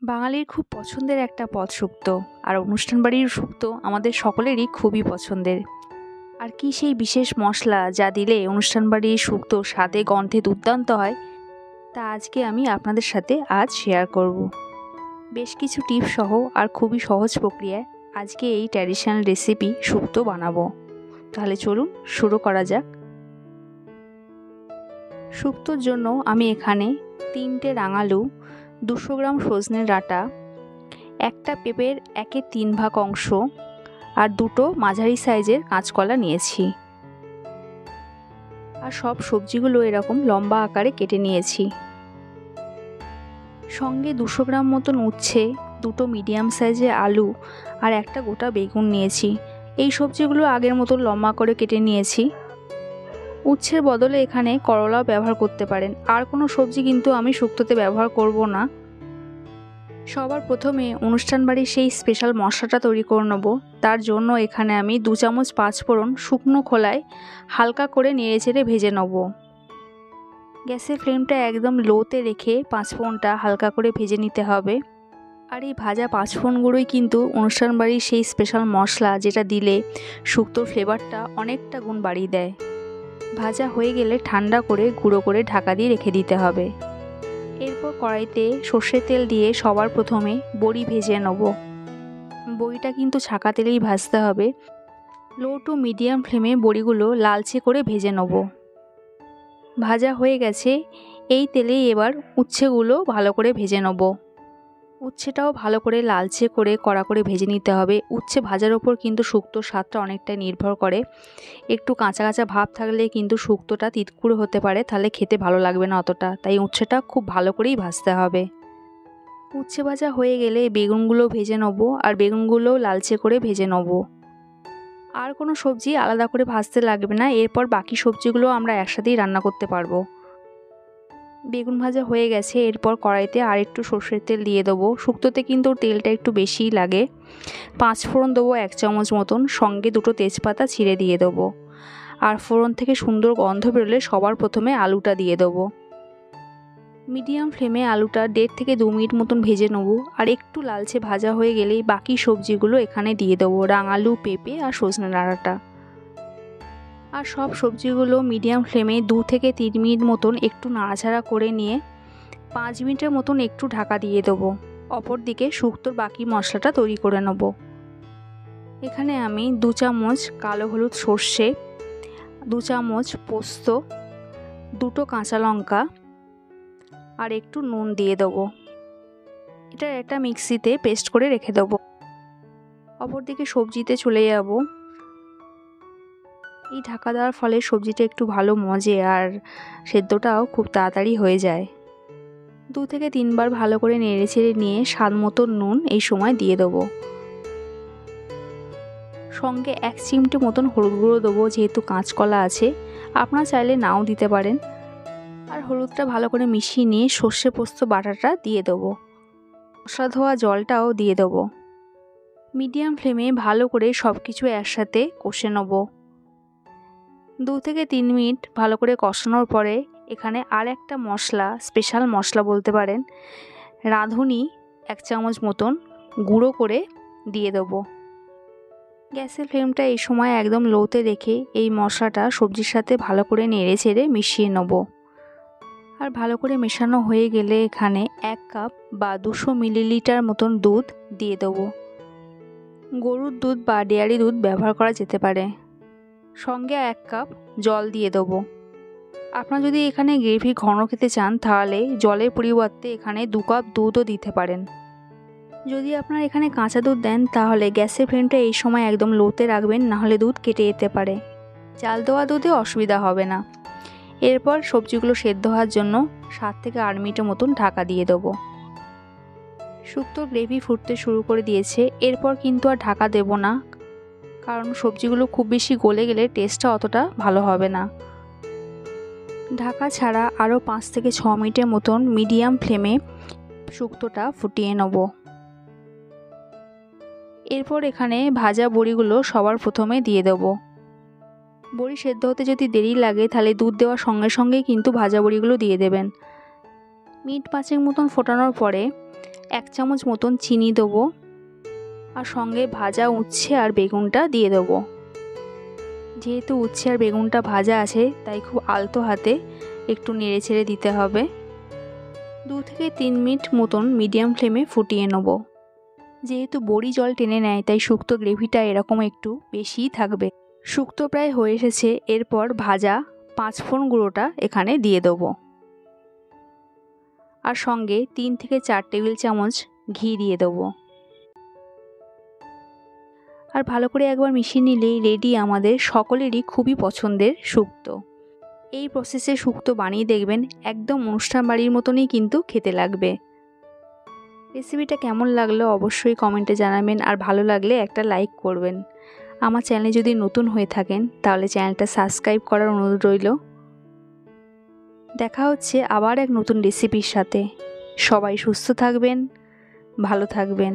বাঙালির খুব পছন্দের একটা পদ শুক্তো, আর অনুষ্ঠান বাড়ির শুক্তো আমাদের সকলেরই খুবই পছন্দের। আর কি সেই বিশেষ মশলা যা দিলে অনুষ্ঠান বাড়ির শুক্তো স্বাদে গন্ধে দুর্দান্ত হয়, তা আজকে আমি আপনাদের সাথে আজ শেয়ার করব। বেশ কিছু টিপস সহ আর খুবই সহজ প্রক্রিয়ায় আজকে এই ট্র্যাডিশনাল রেসিপি শুক্তো বানাবো। তাহলে চলুন শুরু করা যাক। শুক্তোর জন্য আমি এখানে 3টে রাঙালু, 200 গ্রাম সজনের ডাঁটা, একটা পেঁপের 1/3 ভাগ অংশ আর 2টো মাঝারি সাইজের কাঁচকলা নিয়েছি। আর সব সবজিগুলো এরকম লম্বা আকারে কেটে নিয়েছি। সঙ্গে 200 গ্রাম মতন উচ্ছে, 2টো মিডিয়াম সাইজের আলু আর একটা গোটা বেগুন নিয়েছি। এই সবজিগুলো আগের মতো লম্বা করে কেটে নিয়েছি। উচ্ছের বদলে এখানে করলাও ব্যবহার করতে পারেন। আর কোনো সবজি কিন্তু আমি শুক্তোতে ব্যবহার করব না। সবার প্রথমে অনুষ্ঠান বাড়ির সেই স্পেশাল মশলাটা তৈরি করে নেব। তার জন্য এখানে আমি 2 চামচ 5 ফোড়ন শুকনো খোলায় হালকা করে নেড়েচেড়ে ভেজে নেব। গ্যাসের ফ্লেমটা একদম লোতে রেখে 5 ফোড়নটা হালকা করে ভেজে নিতে হবে। আর এই ভাজা 5 ফোড়নগুলোই কিন্তু অনুষ্ঠান বাড়ির সেই স্পেশাল মশলা, যেটা দিলে শুক্তোর ফ্লেভারটা অনেকটা গুণ বাড়িয়ে দেয়। ভাজা হয়ে গেলে ঠান্ডা করে গুঁড়ো করে ঢাকা দিয়ে রেখে দিতে হবে। এরপর কড়াইতে সর্ষের তেল দিয়ে সবার প্রথমে বড়ি ভেজে নেব। বড়িটা কিন্তু ছাকা তেলেই ভাজতে হবে। লো টু মিডিয়াম ফ্লেমে বড়িগুলো লালচে করে ভেজে নেব। ভাজা হয়ে গেছে, এই তেলেই এবার উচ্ছেগুলো ভালো করে ভেজে নেব। উচ্ছেটাও ভালো করে লালচে করে কড়া করে ভেজে নিতে হবে। উচ্ছে ভাজার ওপর কিন্তু শুক্তোর স্বাদটা অনেকটাই নির্ভর করে। একটু কাঁচা কাঁচা ভাব থাকলে কিন্তু শুক্তোটা তিতকুড়ে হতে পারে, তাহলে খেতে ভালো লাগবে না অতটা। তাই উচ্ছেটা খুব ভালো করেই ভাজতে হবে। উচ্ছে ভাজা হয়ে গেলে বেগুনগুলো ভেজে নেব, আর বেগুনগুলোও লালচে করে ভেজে নেব। আর কোনো সবজি আলাদা করে ভাজতে লাগবে না। এরপর বাকি সবজিগুলো আমরা একসাথেই রান্না করতে পারবো। বেগুন ভাজা হয়ে গেছে, এরপর কড়াইতে আর একটু সর্ষের তেল দিয়ে দেবো। শুক্তোতে কিন্তু তেলটা একটু বেশিই লাগে। 5 ফোড়ন দেবো 1 চামচ মতন, সঙ্গে 2টো তেজপাতা ছিঁড়ে দিয়ে দেবো। আর ফোড়ন থেকে সুন্দর গন্ধ বেরোলে সবার প্রথমে আলুটা দিয়ে দেবো। মিডিয়াম ফ্লেমে আলুটা 1.5 থেকে 2 মিনিট মতন ভেজে নেবো। আর একটু লালচে ভাজা হয়ে গেলেই বাকি সবজিগুলো এখানে দিয়ে দেবো, রাঙালু, পেঁপে আর সজনে ডাঁটাটা। আর সব সবজিগুলো মিডিয়াম ফ্লেমে 2 থেকে 3 মিনিট মতন একটু নাড়াচাড়া করে নিয়ে 5 মিনিটের মতন একটু ঢাকা দিয়ে দেবো। অপরদিকে শুক্তোর বাকি মশলাটা তৈরি করে নেব। এখানে আমি 2 চামচ কালো হলুদ সর্ষে, 2 চামচ পোস্ত, 2টো কাঁচা লঙ্কা আর একটু নুন দিয়ে দেবো। এটা একটা মিক্সিতে পেস্ট করে রেখে দেবো। অপরদিকে সবজিতে চলে যাব। এই ঢাকা দেওয়ার ফলে সবজিটা একটু ভালো মজে আর সেদ্ধটাও খুব তাড়াতাড়ি হয়ে যায়। 2 থেকে 3 বার ভালো করে নেড়েচেড়ে নিয়ে স্বাদ মতো নুন এই সময় দিয়ে দেবো। সঙ্গে 1 চিমটে মতন হলুদ গুঁড়ো দেবো, যেহেতু কাঁচকলা আছে। আপনারা চাইলে নাও দিতে পারেন। আর হলুদটা ভালো করে মিশিয়ে নিয়ে সর্ষে পোস্ত বাটাটা দিয়ে দেবো। মশলা ধোয়া জলটাও দিয়ে দেবো। মিডিয়াম ফ্লেমে ভালো করে সব কিছু একসাথে কষে নেব। 2 থেকে 3 মিনিট ভালো করে কষানোর পরে এখানে আর একটা মশলা, স্পেশাল মশলা বলতে পারেন, রাঁধুনি 1 চামচ মতন গুঁড়ো করে দিয়ে দেবো। গ্যাসের ফ্লেমটা এই সময় একদম লোতে রেখে এই মশলাটা সবজির সাথে ভালো করে নেড়েচেড়ে মিশিয়ে নেব। আর ভালো করে মেশানো হয়ে গেলে এখানে 1 কাপ বা 200 মিলিলিটার মতন দুধ দিয়ে দেবো। গরুর দুধ বা ডেয়ারি দুধ ব্যবহার করা যেতে পারে। সঙ্গে 1 কাপ জল দিয়ে দেবো। আপনারা যদি এখানে গ্রেভি ঘন খেতে চান, তাহলে জলের পরিবর্তে এখানে 2 কাপ দুধও দিতে পারেন। যদি আপনারা এখানে কাঁচা দুধ দেন, তাহলে গ্যাসের ফ্লেমটা এই সময় একদম লোতে রাখবেন, নাহলে দুধ কেটে যেতে পারে। জাল দেওয়া দুধে অসুবিধা হবে না। এরপর সবজিগুলো সেদ্ধ হওয়ার জন্য 7 থেকে 8 মিনিটের মতন ঢাকা দিয়ে দেবো। শুক্তোর গ্রেভি ফুটতে শুরু করে দিয়েছে। এরপর কিন্তু আর ঢাকা দেব না, কারণ সবজিগুলো খুব বেশি গলে গেলে টেস্টটা অতটা ভালো হবে না। ঢাকা ছাড়া আরও 5 থেকে 6 মিনিটের মতন মিডিয়াম ফ্লেমে শুক্তোটা ফুটিয়ে নেব। এরপর এখানে ভাজা বড়িগুলো সবার প্রথমে দিয়ে দেব। বড়ি সেদ্ধ হতে যদি দেরি লাগে, তাহলে দুধ দেওয়ার সঙ্গে সঙ্গেই কিন্তু ভাজা বড়িগুলো দিয়ে দেবেন। মিনিট 5 মতন ফোটানোর পরে 1 চামচ মতন চিনি দেবো আর সঙ্গে ভাজা উচ্ছে আর বেগুনটা দিয়ে দেবো। যেহেতু উচ্ছে আর বেগুনটা ভাজা আছে তাই খুব আলতো হাতে একটু নেড়ে ছেড়ে দিতে হবে। 2 থেকে 3 মিনিট মতন মিডিয়াম ফ্লেমে ফুটিয়ে নেব। যেহেতু বড়ি জল টেনে নেয় তাই শুক্তো গ্রেভিটা এরকম একটু বেশিই থাকবে। শুক্তো প্রায় হয়ে এসেছে, এরপর ভাজা 5 ফোড়ন গুঁড়োটা এখানে দিয়ে দেবো আর সঙ্গে 3 থেকে 4 টেবিল চামচ ঘি দিয়ে দেবো আর ভালো করে একবার মিশিয়ে নিলেই রেডি আমাদের সকলেরই খুবই পছন্দের শুক্তো। এই প্রসেসে শুক্তো বানিয়ে দেখবেন, একদম অনুষ্ঠান বাড়ির মতনই কিন্তু খেতে লাগবে। রেসিপিটা কেমন লাগলো অবশ্যই কমেন্টে জানাবেন আর ভালো লাগলে একটা লাইক করবেন। আমার চ্যানেলে যদি নতুন হয়ে থাকেন তাহলে চ্যানেলটা সাবস্ক্রাইব করার অনুরোধ রইল। দেখা হচ্ছে আবার এক নতুন রেসিপির সাথে। সবাই সুস্থ থাকবেন, ভালো থাকবেন।